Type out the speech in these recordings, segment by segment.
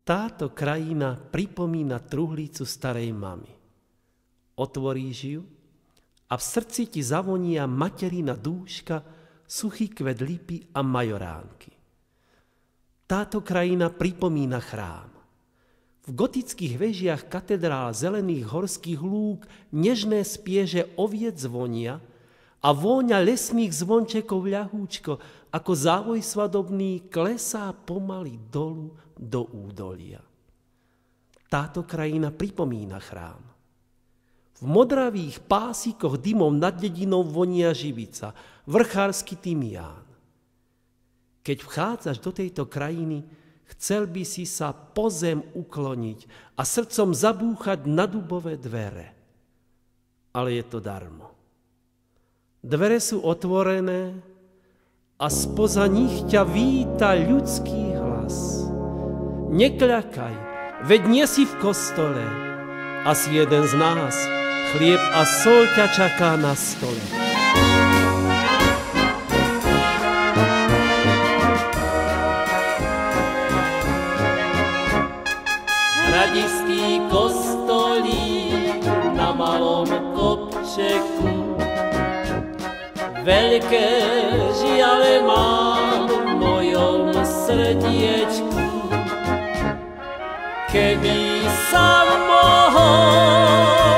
Táto krajina pripomína truhlicu starej mamy. Otvoríš ju a v srdci ti zavonia materina dúška, suchý kvet lipy a majoránky. Táto krajina pripomína chrám. V gotických vežiach katedrál zelených horských lúk nežné spieže oviec zvonia a vôňa lesných zvončekov ľahúčko ako závoj svadobný klesá pomaly dolu do údolia. Táto krajina pripomína chrám. V modravých pásikoch dymov nad dedinou vonia živica, vrchársky tymián. Keď vchádzaš do tejto krajiny, chcel by si sa po zem ukloniť a srdcom zabúchať na dubové dvere. Ale je to darmo. Dvere sú otvorené a spoza nich ťa víta ľudský hlas. Nekľakaj, veď nie si v kostole, asi jeden z nás. Chlieb a sol ťa čaká na stole. Hradistý kostolík na malom kopčeku, veľké žiale mám v mojom srdiečku. Keby sa mohol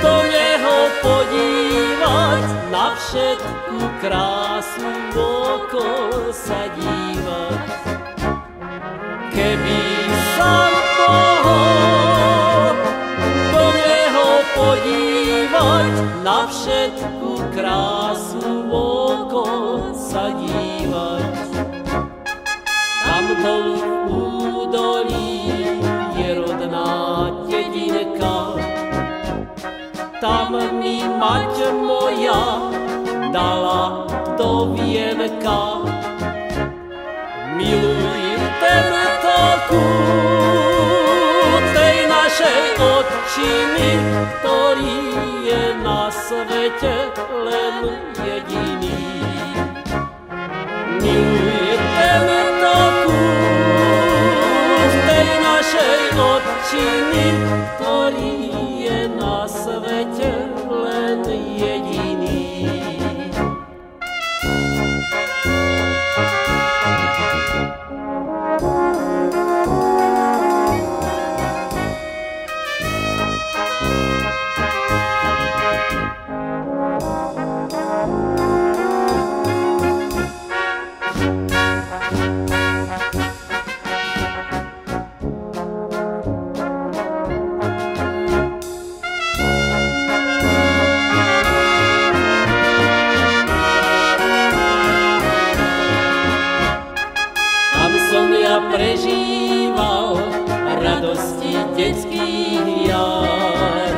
do neho podívať, na všetku krásu okolo sa dívať. Keby sa mohol do neho podívať, na všetku krásu okolo sa dívať. Tam dolu v údolí je rodná dedinka, tam mi mať moja dala do vienka. Miluj tento kút tej našej otčiny, ktorý je na svete len jediný. Miluj tento kút tej našej otčiny, ktorý je na svete len jediný. Prežíval radosti detských jar.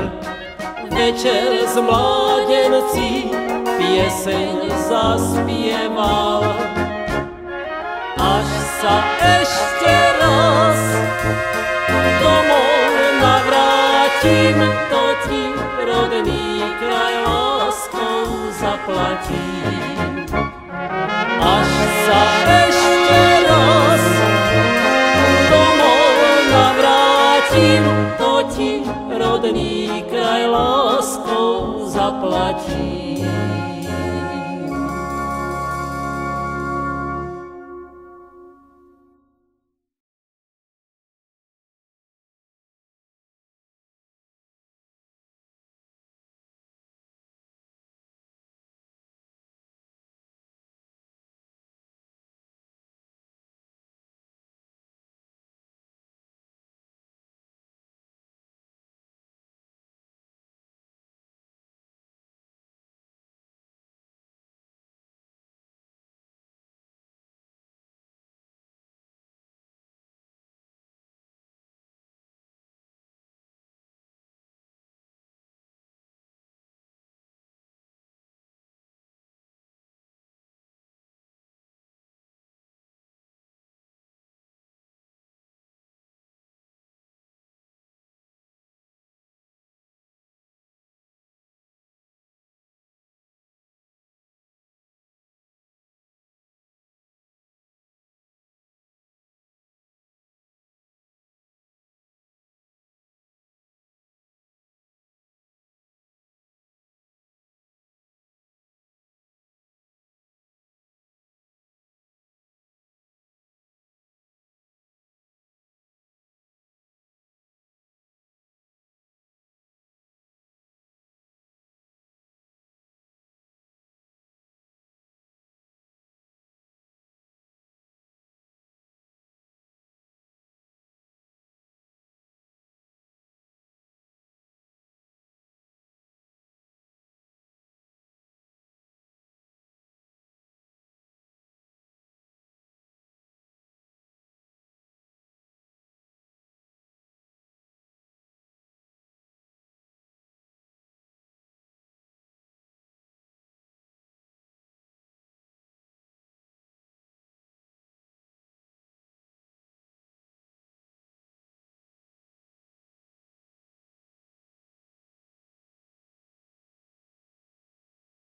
Večer s mládenci pieseň zaspieval, až sa ešte raz domov navrátim, to ti rodný kraj láskou zaplatím. Až sa ešte raz domov navrátim, to ti rodný kraj láskou zaplatím.